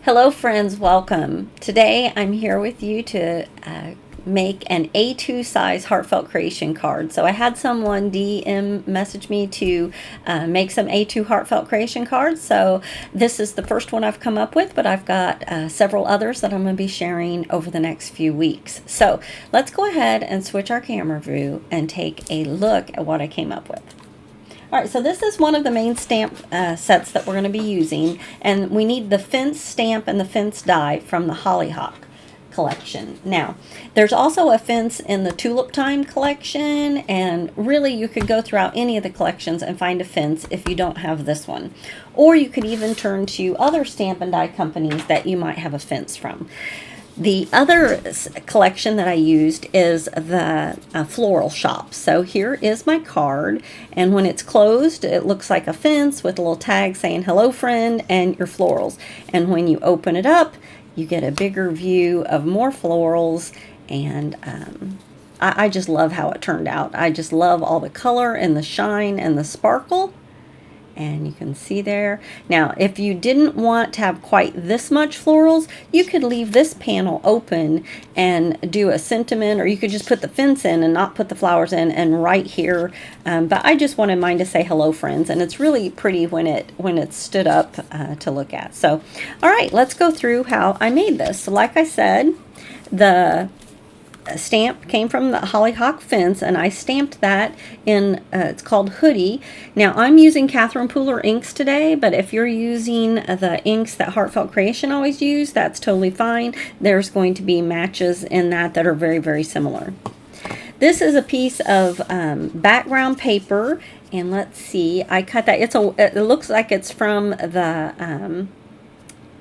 Hello friends, welcome. Today I'm here with you to make an A2 size heartfelt creation card. So I had someone DM message me to make some A2 heartfelt creation cards. So this is the first one I've come up with, but I've got several others that I'm going to be sharing over the next few weeks. So let's go ahead and switch our camera view and take a look at what I came up with. All right, so this is one of the main stamp sets that we're going to be using, and we need the fence stamp and the fence die from the Hollyhock collection. Now, there's also a fence in the Tulip Time collection, and really you could go throughout any of the collections and find a fence if you don't have this one. Or you could even turn to other stamp and die companies that you might have a fence from. The other collection that I used is the Floral shop. So here is my card, and when it's closed, it looks like a fence with a little tag saying hello friend and your florals. And when you open it up, you get a bigger view of more florals, and I just love how it turned out. I just love all the color and the shine and the sparkle. And you can see there. Now, if you didn't want to have quite this much florals, you could leave this panel open and do a sentiment, or you could just put the fence in and not put the flowers in and right here. But I just wanted mine to say hello friends, and it's really pretty when it's stood up to look at. So, all right, let's go through how I made this. So like I said, the stamp came from the Hollyhock fence, and I stamped that in it's called Hoodie. Now I'm using Catherine Pooler inks today, but if you're using the inks that Heartfelt Creation always use, that's totally fine. There's going to be matches in that are very, very similar. This is a piece of background paper, and let's see, I cut that. It looks like it's from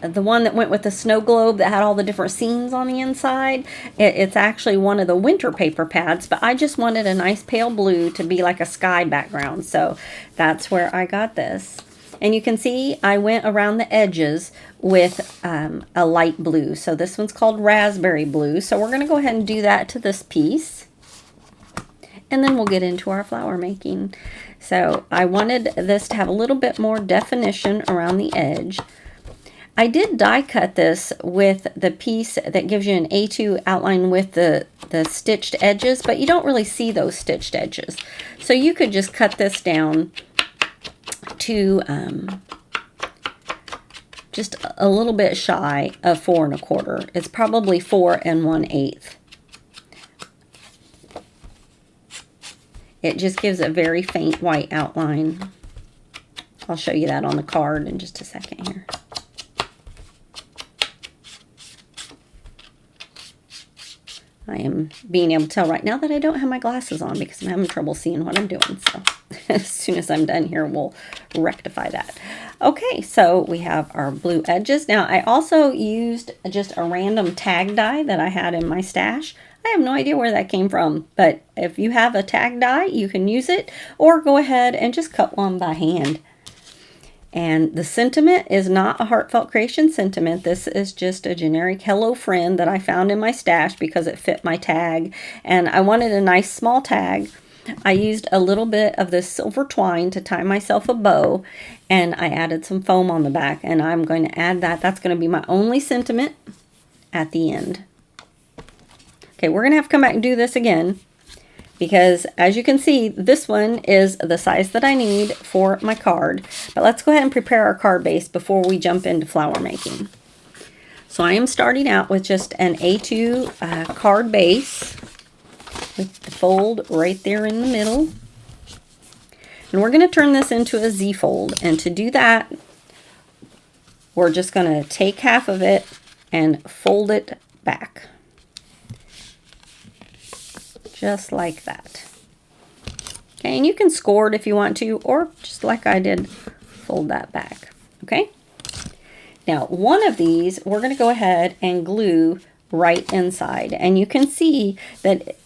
the one that went with the snow globe that had all the different scenes on the inside. It's actually one of the winter paper pads, but I just wanted a nice pale blue to be like a sky background, so that's where I got this. And you can see I went around the edges with a light blue. So this one's called raspberry blue. So we're going to go ahead and do that to this piece, and then we'll get into our flower making. So I wanted this to have a little bit more definition around the edge. I did die cut this with the piece that gives you an A2 outline with the stitched edges, but you don't really see those stitched edges. So you could just cut this down to just a little bit shy of 4 1/4. It's probably 4 1/8. It just gives a very faint white outline. I'll show you that on the card in just a second here. I am being able to tell right now that I don't have my glasses on because I'm having trouble seeing what I'm doing. So as soon as I'm done here, we'll rectify that. Okay, so we have our blue edges. Now, I also used just a random tag die that I had in my stash. I have no idea where that came from, but if you have a tag die, you can use it, or go ahead and just cut one by hand. And the sentiment is not a Heartfelt Creation sentiment. This is just a generic hello friend that I found in my stash because it fit my tag. And I wanted a nice small tag. I used a little bit of this silver twine to tie myself a bow, and I added some foam on the back, and I'm going to add that. That's going to be my only sentiment at the end. Okay, we're going to have to come back and do this again, because as you can see, this one is the size that I need for my card. But let's go ahead and prepare our card base before we jump into flower making. So I am starting out with just an A2 card base with the fold right there in the middle. And we're going to turn this into a Z fold. And to do that, we're just going to take half of it and fold it back. Just like that. Okay, and you can score it if you want to, or just like I did, fold that back. Okay, now one of these we're going to go ahead and glue right inside, and you can see that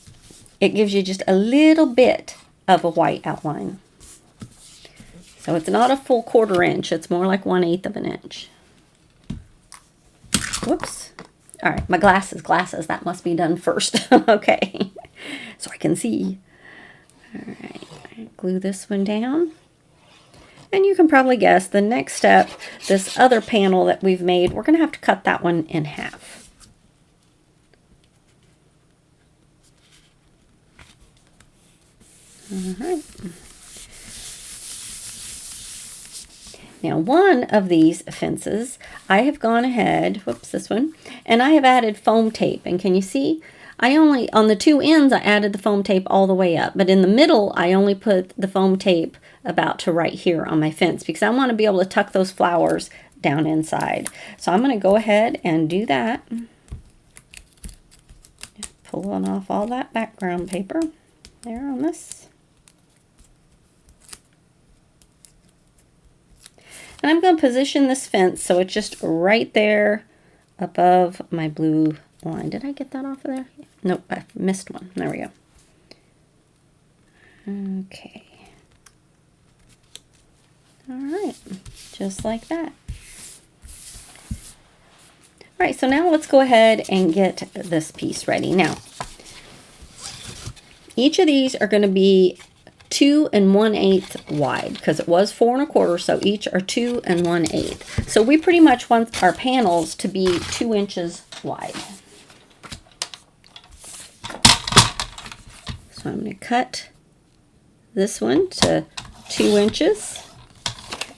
it gives you just a little bit of a white outline. So it's not a full 1/4 inch, it's more like 1/8 of an inch. Whoops. All right, my glasses, that must be done first. Okay, so I can see. All right, glue this one down. And you can probably guess the next step, this other panel that we've made, we're going to have to cut that one in half. All right. Now, one of these fences, I have gone ahead, whoops, this one, and I have added foam tape. And can you see? On the two ends, I added the foam tape all the way up. But in the middle, I only put the foam tape about to right here on my fence because I want to be able to tuck those flowers down inside. So I'm going to go ahead and do that. Just pulling off all that background paper there on this. And I'm going to position this fence so it's just right there above my blue line. Did I get that off of there? Nope, I missed one. There we go. Okay. All right, just like that. All right, so now let's go ahead and get this piece ready. Now, each of these are going to be 2 1/8 wide because it was 4 1/4, so each are 2 1/8. So we pretty much want our panels to be 2 inches wide. So I'm going to cut this one to 2 inches.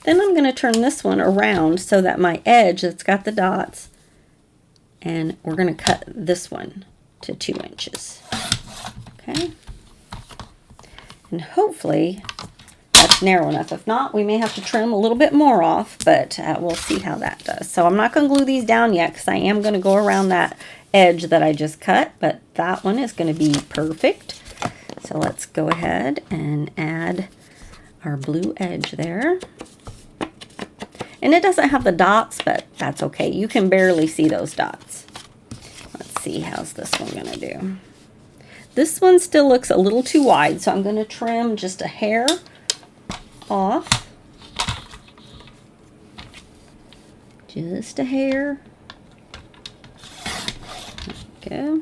Then I'm going to turn this one around so that my edge that's got the dots, and we're going to cut this one to 2 inches. Okay. And hopefully that's narrow enough. If not, we may have to trim a little bit more off, but we'll see how that does. So I'm not going to glue these down yet because I am going to go around that edge that I just cut, but that one is going to be perfect. So let's go ahead and add our blue edge there. And it doesn't have the dots, but that's okay. You can barely see those dots. Let's see, how's this one going to do? This one still looks a little too wide, so I'm going to trim just a hair off. Just a hair. There we go.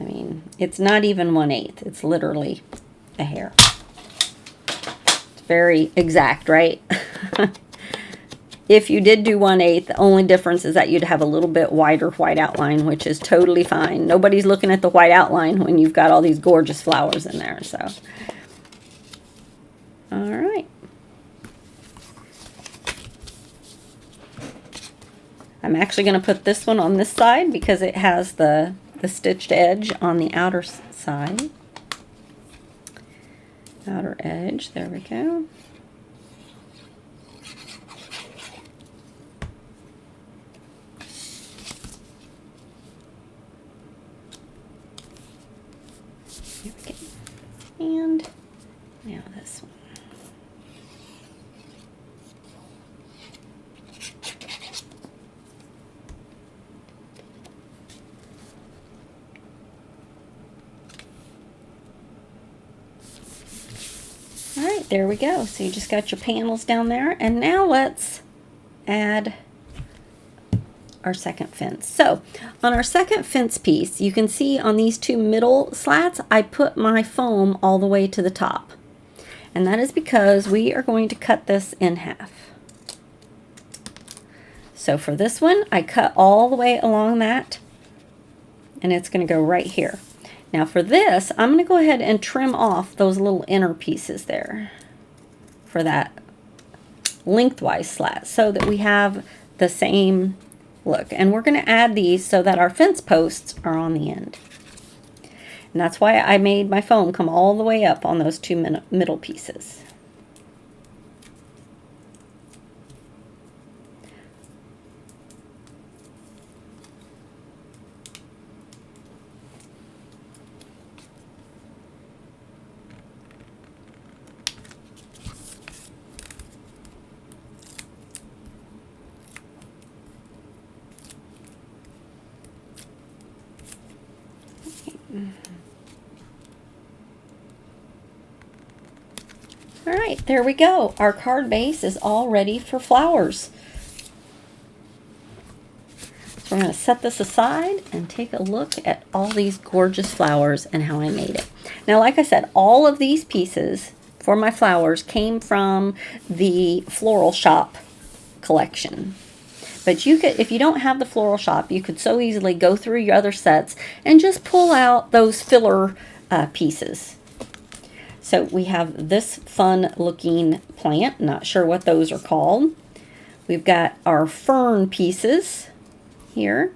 I mean, it's not even 1/8. It's literally a hair. It's very exact, right? If you did do 1/8, the only difference is that you'd have a little bit wider white outline, which is totally fine. Nobody's looking at the white outline when you've got all these gorgeous flowers in there. So, all right. I'm actually going to put this one on this side because it has the stitched edge on the outer side. Outer edge, there we go. Here we go. And now this one. All right, there we go. So you just got your panels down there. And now let's add our second fence. So on our second fence piece, you can see on these two middle slats, I put my foam all the way to the top. And that is because we are going to cut this in half. So for this one, I cut all the way along that, and it's going to go right here. Now for this, I'm going to go ahead and trim off those little inner pieces there for that lengthwise slat so that we have the same look. And we're going to add these so that our fence posts are on the end. And that's why I made my foam come all the way up on those two middle pieces. All right, there we go. Our card base is all ready for flowers. So we're going to set this aside and take a look at all these gorgeous flowers and how I made it. Now, like I said, all of these pieces for my flowers came from the Floral Shop collection. But you could, if you don't have the Floral Shop, you could so easily go through your other sets and just pull out those filler pieces. So we have this fun looking plant, not sure what those are called. We've got our fern pieces here.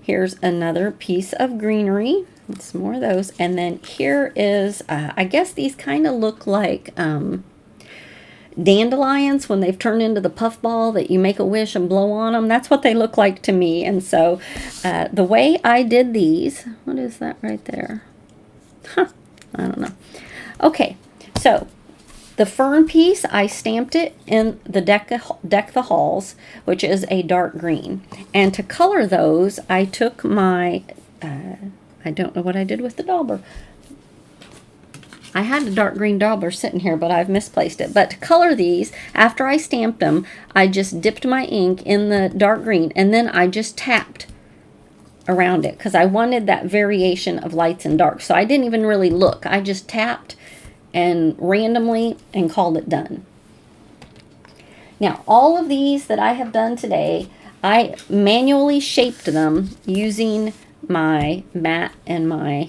Here's another piece of greenery. Some more of those. And then here is, I guess these kind of look like dandelions when they've turned into the puffball that you make a wish and blow on them. That's what they look like to me. And so the way I did these, what is that right there? Huh, I don't know. Okay, so the fern piece, I stamped it in the Deck the Halls, which is a dark green. And to color those, I took my, I don't know what I did with the dauber. I had a dark green dauber sitting here, but I've misplaced it. But to color these, after I stamped them, I just dipped my ink in the dark green, and then I just tapped around it because I wanted that variation of lights and darks. So I didn't even really look. I just tapped and randomly and called it done. Now, all of these that I have done today, I manually shaped them using my mat and my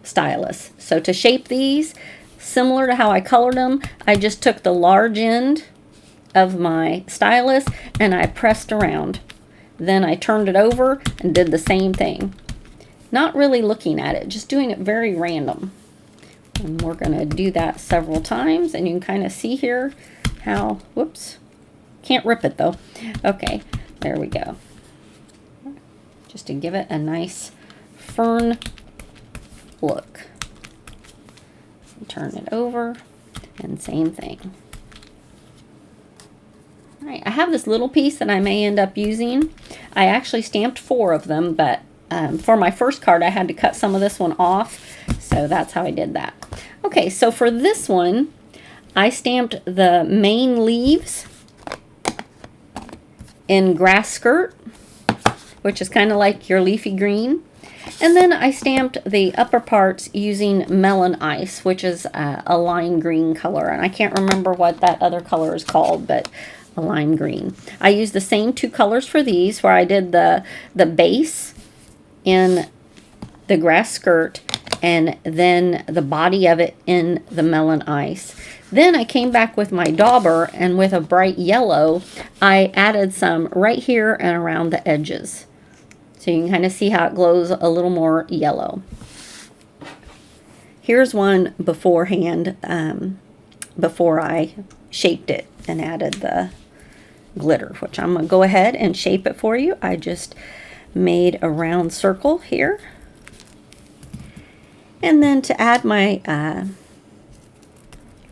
stylus. So to shape these, similar to how I colored them, I just took the large end of my stylus and I pressed around. Then I turned it over and did the same thing. Not really looking at it, just doing it very random. And we're going to do that several times, and you can kind of see here how, whoops, can't rip it though. Okay, there we go. Just to give it a nice fern look. Turn it over, and same thing. All right, I have this little piece that I may end up using. I actually stamped 4 of them, but for my first card, I had to cut some of this one off, so that's how I did that. Okay, so for this one, I stamped the main leaves in grass skirt, which is kind of like your leafy green. And then I stamped the upper parts using melon ice, which is a lime green color. And I can't remember what that other color is called, but a lime green. I used the same 2 colors for these, where I did the base in the grass skirt and then the body of it in the melon ice. Then I came back with my dauber, and with a bright yellow, I added some right here and around the edges. So you can kind of see how it glows a little more yellow. Here's one beforehand, before I shaped it and added the glitter, which I'm going to go ahead and shape it for you. I just made a round circle here. And then to add my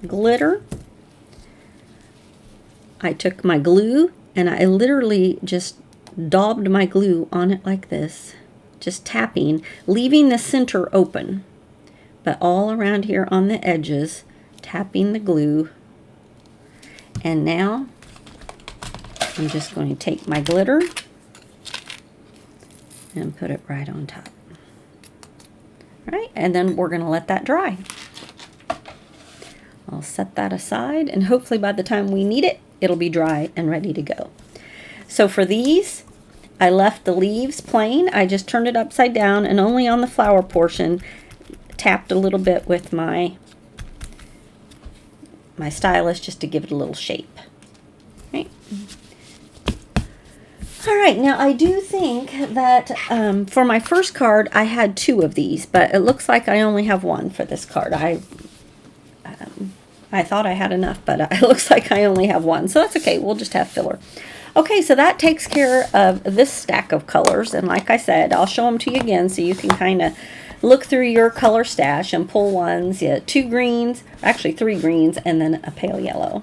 glitter, I took my glue and I literally just daubed my glue on it like this, just tapping, leaving the center open, but all around here on the edges, tapping the glue. And now I'm just going to take my glitter and put it right on top. All right, and then we're going to let that dry. I'll set that aside, and hopefully by the time we need it, it'll be dry and ready to go. So for these, I left the leaves plain. I just turned it upside down, and only on the flower portion tapped a little bit with my stylus just to give it a little shape. Right. All right, now I do think that for my first card, I had 2 of these, but it looks like I only have 1 for this card. I thought I had enough, but it looks like I only have 1, so that's okay. We'll just have filler. Okay, so that takes care of this stack of colors, and like I said, I'll show them to you again so you can kind of look through your color stash and pull ones. Yeah, 2 greens, actually 3 greens, and then a pale yellow.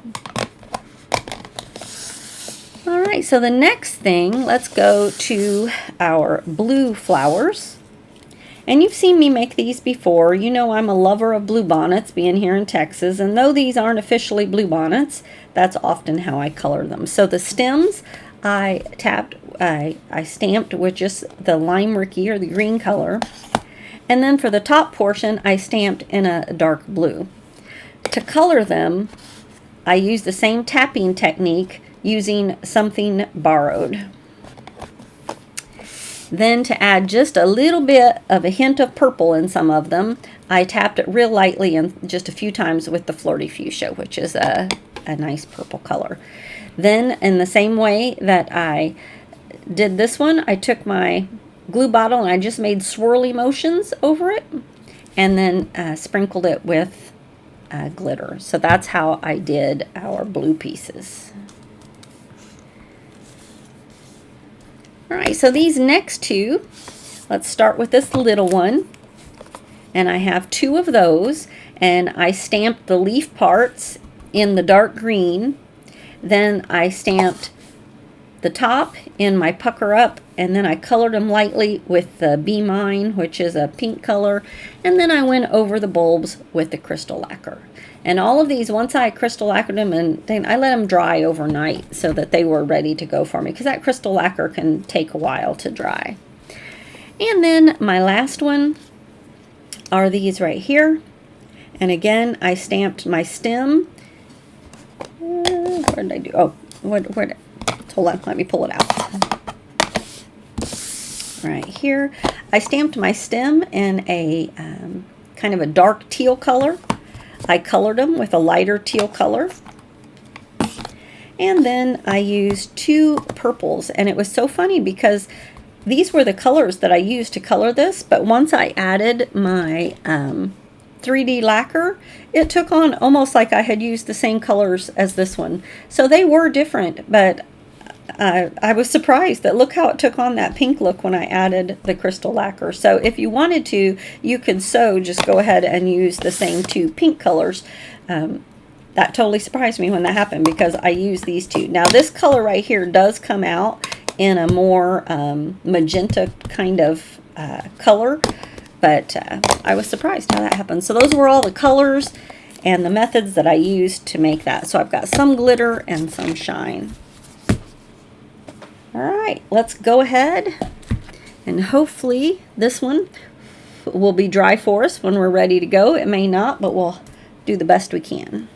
All right, so the next thing, let's go to our blue flowers. And you've seen me make these before. You know I'm a lover of blue bonnets, being here in Texas. And though these aren't officially blue bonnets, that's often how I color them. So the stems, I stamped with just the lime ricky or the green color. And then for the top portion, I stamped in a dark blue. to color them, I use the same tapping technique using something borrowed. Then to add just a little bit of a hint of purple in some of them, I tapped it real lightly and just a few times with the Flirty Fuchsia, which is a nice purple color. Then in the same way that I did this one, I took my glue bottle and I just made swirly motions over it and then sprinkled it with glitter. So that's how I did our blue pieces. Alright, so these next two, let's start with this little one. And I have two of those, and I stamped the leaf parts in the dark green. Then I stamped the top in my pucker up, and then I colored them lightly with the Be Mine, which is a pink color, and then I went over the bulbs with the crystal lacquer. And all of these, once I crystal lacquered them, and then I let them dry overnight so that they were ready to go for me, because that crystal lacquer can take a while to dry. And then my last one are these right here. And again, I stamped my stem. Where did I do? Oh, where hold on, let me pull it out. Right here, I stamped my stem in a kind of a dark teal color. I colored them with a lighter teal color. And then I used two purples, and it was so funny because these were the colors that I used to color this, but once I added my 3D lacquer, it took on almost like I had used the same colors as this one. So they were different, but I was surprised that look how it took on that pink look when I added the crystal lacquer. So if you wanted to, you could just go ahead and use the same two pink colors. That totally surprised me when that happened because I used these two. Now this color right here does come out in a more magenta kind of color, but I was surprised how that happened. So those were all the colors and the methods that I used to make that. So I've got some glitter and some shine. All right, let's go ahead and hopefully this one will be dry for us when we're ready to go. It may not, but we'll do the best we can.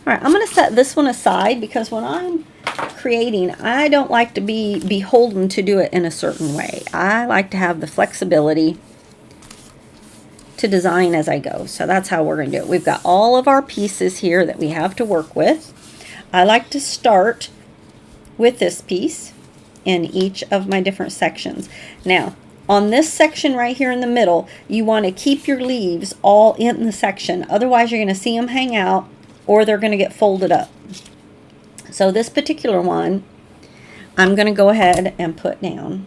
All right, I'm going to set this one aside because when I'm creating, I don't like to be beholden to do it in a certain way. I like to have the flexibility to design as I go. So that's how we're going to do it. We've got all of our pieces here that we have to work with. I like to start with this piece in each of my different sections. Now, on this section right here in the middle, you want to keep your leaves all in the section. Otherwise, you're going to see them hang out or they're going to get folded up. So this particular one, I'm going to go ahead and put down.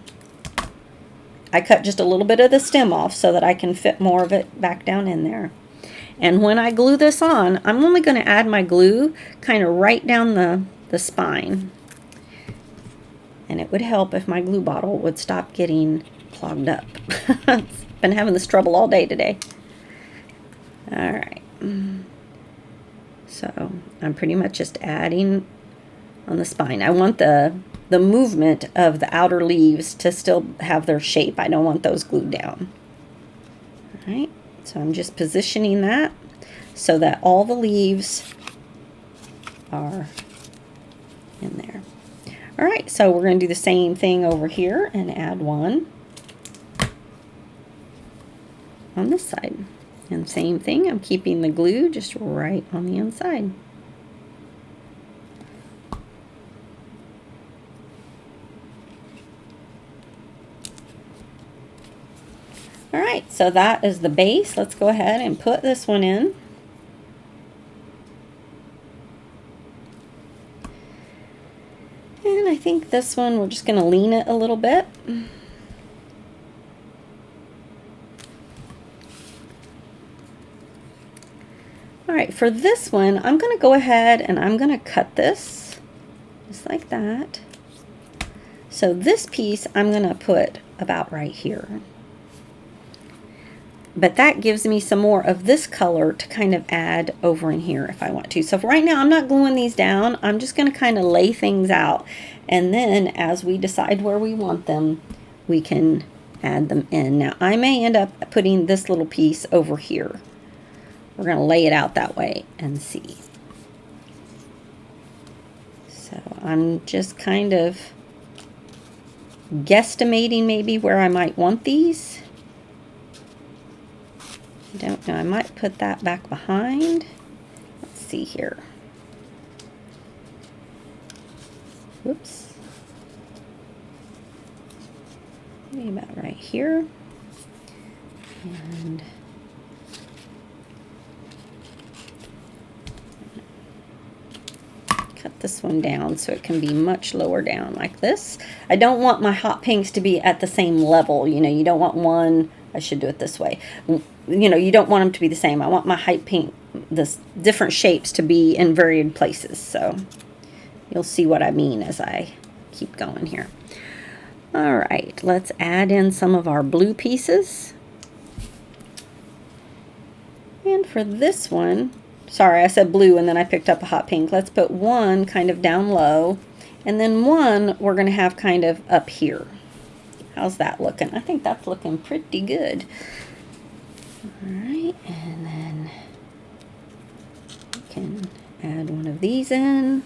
I cut just a little bit of the stem off so that I can fit more of it back down in there. And when I glue this on, I'm only going to add my glue kind of right down the spine. And it would help if my glue bottle would stop getting clogged up. I've been having this trouble all day today. All right. So I'm pretty much just adding on the spine. I want the movement of the outer leaves to still have their shape. I don't want those glued down. All right. So I'm just positioning that so that all the leaves are in there. All right, so we're going to do the same thing over here and add one on this side. And same thing, I'm keeping the glue just right on the inside. All right, so that is the base. Let's go ahead and put this one in. And I think this one, we're just going to lean it a little bit. All right, for this one, I'm going to go ahead and I'm going to cut this just like that. So this piece I'm going to put about right here. But that gives me some more of this color to kind of add over in here if I want to. So for right now, I'm not gluing these down. I'm just going to kind of lay things out. And then as we decide where we want them, we can add them in. Now I may end up putting this little piece over here. We're going to lay it out that way and see. So I'm just kind of guesstimating maybe where I might want these. I don't know, I might put that back behind. Let's see here. Whoops. Maybe about right here. And cut this one down so it can be much lower down like this. I don't want my hot pinks to be at the same level. You know, you don't want one, I should do it this way. You know, you don't want them to be the same. I want my hot pink, this different shapes to be in varied places. So you'll see what I mean as I keep going here. All right, let's add in some of our blue pieces. And for this one, sorry, I said blue and then I picked up a hot pink. Let's put one kind of down low, and then one we're going to have kind of up here. How's that looking? I think that's looking pretty good. All right, and then we can add one of these in.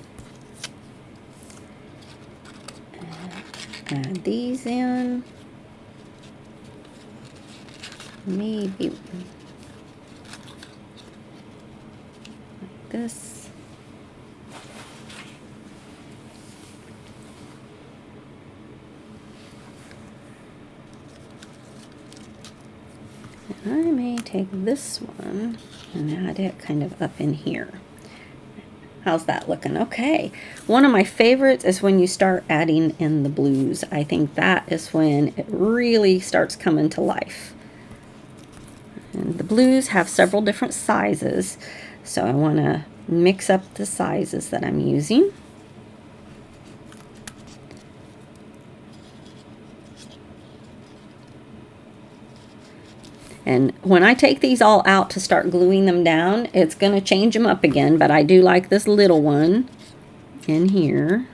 Add these in. Maybe this. And I may take this one and add it kind of up in here. How's that looking? Okay. One of my favorites is when you start adding in the blues. I think that is when it really starts coming to life. And the blues have several different sizes, so I want to mix up the sizes that I'm using. And when I take these all out to start gluing them down, it's going to change them up again, but I do like this little one in here.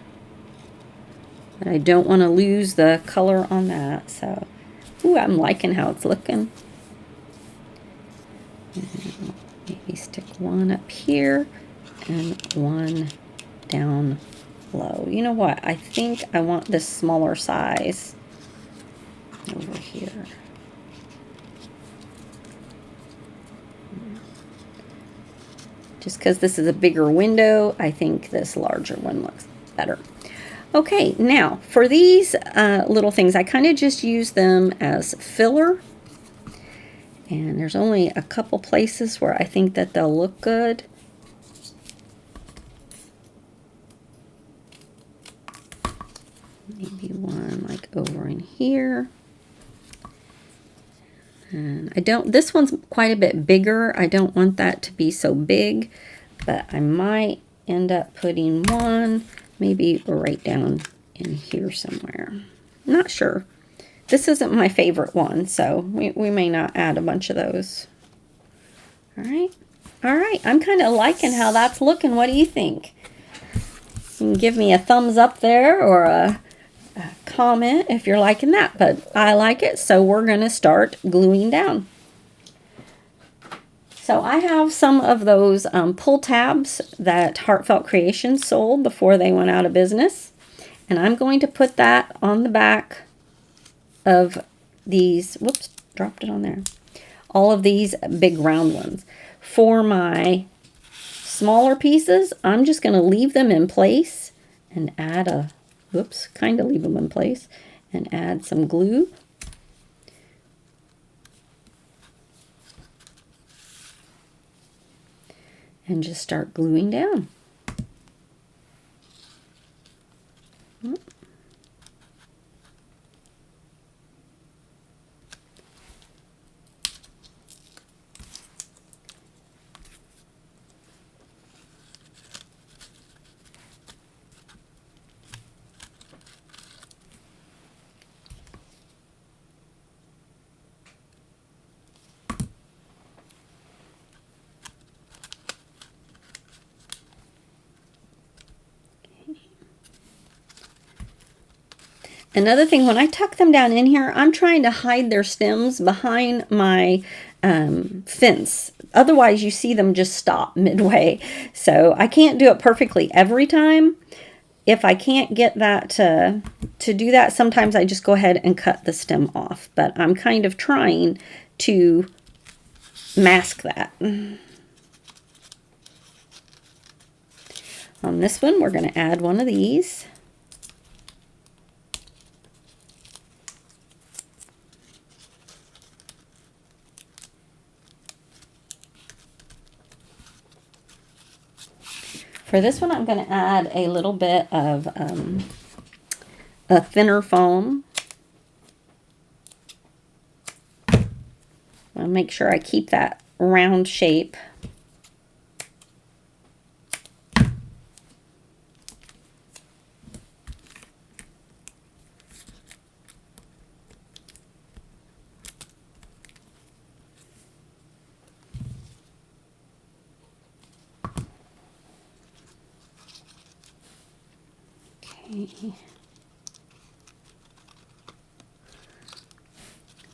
But I don't want to lose the color on that, so ooh, I'm liking how it's looking. And maybe stick one up here and one down low. You know what? I think I want this smaller size over here. Just because this is a bigger window, I think this larger one looks better. Okay, now for these little things, I kind of just use them as filler. And there's only a couple places where I think that they'll look good. Maybe one like over in here. And I don't, this one's quite a bit bigger. I don't want that to be so big, but I might end up putting one maybe right down in here somewhere. Not sure. This isn't my favorite one, so we may not add a bunch of those. All right. All right. I'm kind of liking how that's looking. What do you think? You can give me a thumbs up there or a comment if you're liking that, but I like it, so we're going to start gluing down. So I have some of those pull tabs that Heartfelt Creations sold before they went out of business, and I'm going to put that on the back of these, whoops, dropped it on there, all of these big round ones. For my smaller pieces, I'm just going to leave them in place and add a whoops, kind of leave them in place and add some glue. And just start gluing down. Another thing, when I tuck them down in here, I'm trying to hide their stems behind my fence. Otherwise, you see them just stop midway. So I can't do it perfectly every time. If I can't get that to do that, sometimes I just go ahead and cut the stem off. But I'm kind of trying to mask that. On this one, we're going to add one of these. For this one, I'm going to add a little bit of a thinner foam. I'll make sure I keep that round shape.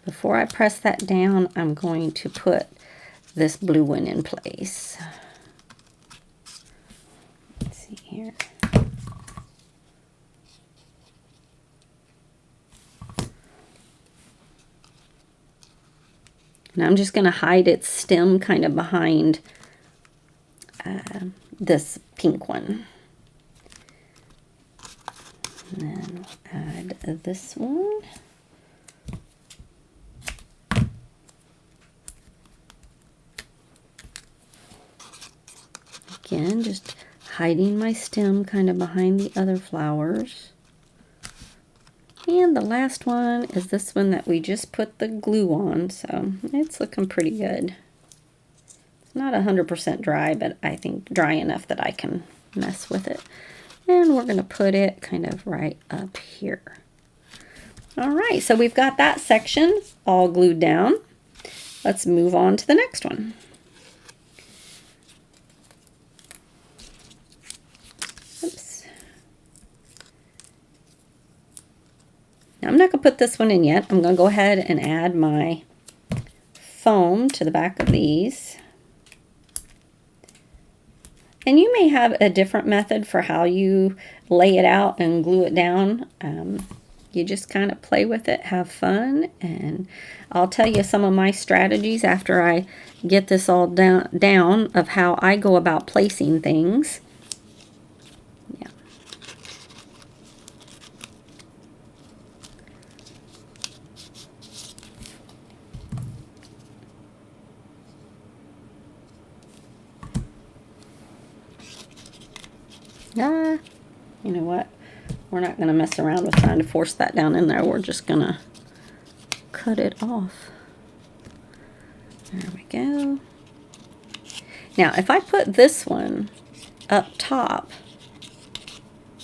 Before I press that down, I'm going to put this blue one in place. Let's see here. And I'm just going to hide its stem kind of behind this pink one. And then we'll add this one. Again, just hiding my stem kind of behind the other flowers. And the last one is this one that we just put the glue on, so it's looking pretty good. It's not 100% dry, but I think dry enough that I can mess with it. And we're going to put it kind of right up here. All right, so we've got that section all glued down. Let's move on to the next one. Oops. Now I'm not going to put this one in yet. I'm going to go ahead and add my foam to the back of these. And you may have a different method for how you lay it out and glue it down. You just kind of play with it, have fun, and I'll tell you some of my strategies after I get this all down of how I go about placing things. Yeah. You know what? We're not going to mess around with trying to force that down in there. We're just going to cut it off. There we go. Now, if I put this one up top,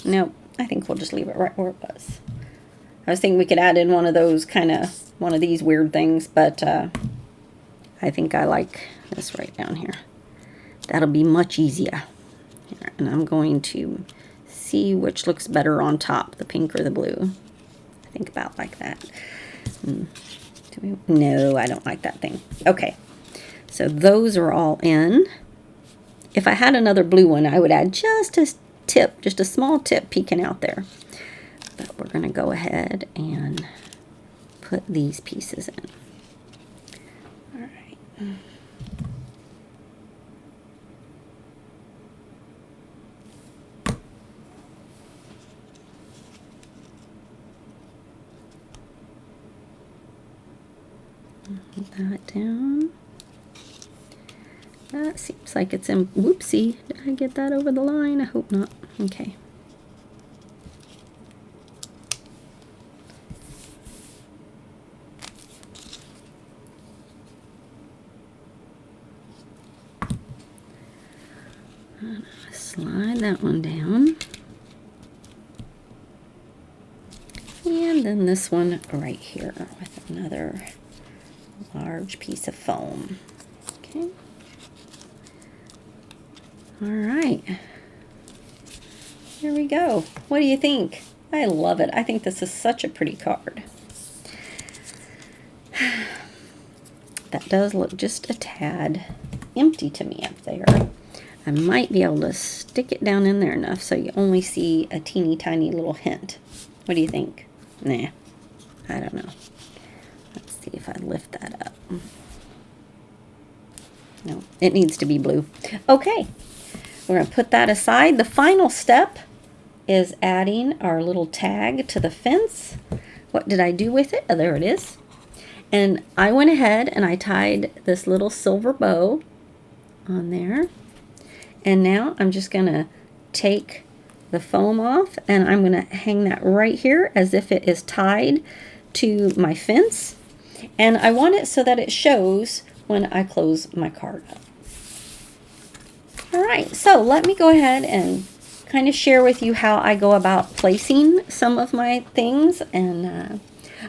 nope, I think we'll just leave it right where it was. I was thinking we could add in one of those one of these weird things, but I think I like this right down here. That'll be much easier. Here, and I'm going to see which looks better on top, the pink or the blue. I think about like that. No, I don't like that thing. Okay, so those are all in. If I had another blue one, I would add just a tip, just a small tip peeking out there. But we're going to go ahead and put these pieces in. All right. Put that down. That seems like it's in. Whoopsie, did I get that over the line? I hope not. Okay. Slide that one down. And then this one right here with another large piece of foam. Okay. All right. Here we go. What do you think? I love it. I think this is such a pretty card. That does look just a tad empty to me up there. I might be able to stick it down in there enough so you only see a teeny tiny little hint. What do you think? Nah, I don't know. Let's see if I lift that up. No, it needs to be blue. Okay, we're going to put that aside. The final step is adding our little tag to the fence. What did I do with it? Oh, there it is. And I went ahead and I tied this little silver bow on there. And now I'm just going to take the foam off and I'm going to hang that right here as if it is tied to my fence. And I want it so that it shows when I close my card up. All right, so let me go ahead and kind of share with you how I go about placing some of my things. And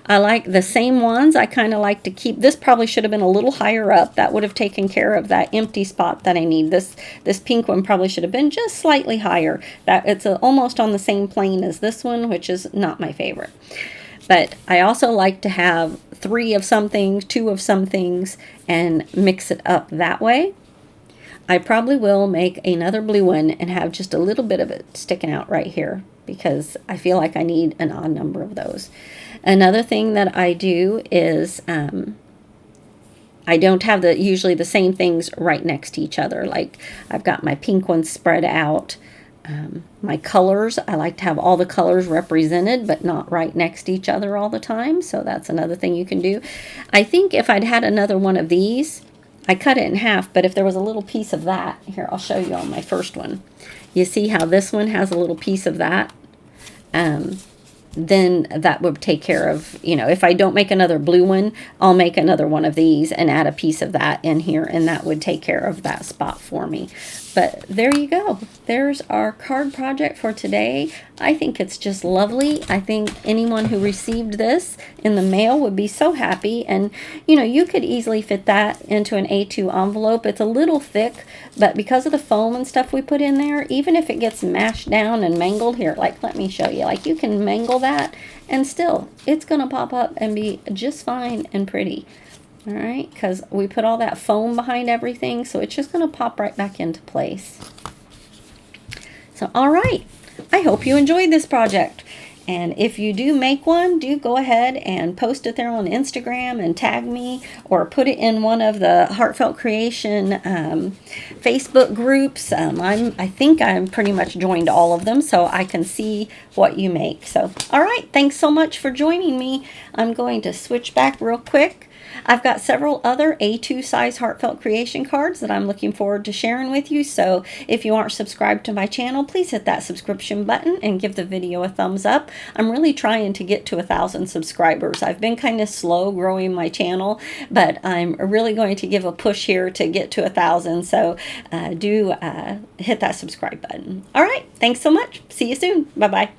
I like the same ones. I kind of like to keep, this probably should have been a little higher up. That would have taken care of that empty spot that I need. This pink one probably should have been just slightly higher. That it's almost on the same plane as this one, which is not my favorite. But I also like to have 3 of some things, 2 of some things, and mix it up that way. I probably will make another blue one and have just a little bit of it sticking out right here because I feel like I need an odd number of those. Another thing that I do is I don't have usually the same things right next to each other. Like I've got my pink ones spread out. My colors, I like to have all the colors represented but not right next to each other all the time. So that's another thing you can do. I think if I'd had another one of these, I cut it in half, but if there was a little piece of that, here, I'll show you on my first one. You see how this one has a little piece of that? Then that would take care of, you know, if I don't make another blue one, I'll make another one of these and add a piece of that in here, and that would take care of that spot for me. But there you go. There's our card project for today. I think it's just lovely. I think anyone who received this in the mail would be so happy. And, you know, you could easily fit that into an A2 envelope. It's a little thick, but because of the foam and stuff we put in there, even if it gets mashed down and mangled, here, like, let me show you. Like, you can mangle that, and still, it's going to pop up and be just fine and pretty. All right, because we put all that foam behind everything, so it's just going to pop right back into place. So, all right, I hope you enjoyed this project. And if you do make one, do go ahead and post it there on Instagram and tag me, or put it in one of the Heartfelt Creation Facebook groups. I think I'm pretty much joined all of them, so I can see what you make. So, all right, thanks so much for joining me. I'm going to switch back real quick. I've got several other A2 size Heartfelt Creation cards that I'm looking forward to sharing with you. So if you aren't subscribed to my channel, please hit that subscription button and give the video a thumbs up. I'm really trying to get to 1,000 subscribers. I've been kind of slow growing my channel, but I'm really going to give a push here to get to 1,000. So do hit that subscribe button. All right. Thanks so much. See you soon. Bye-bye.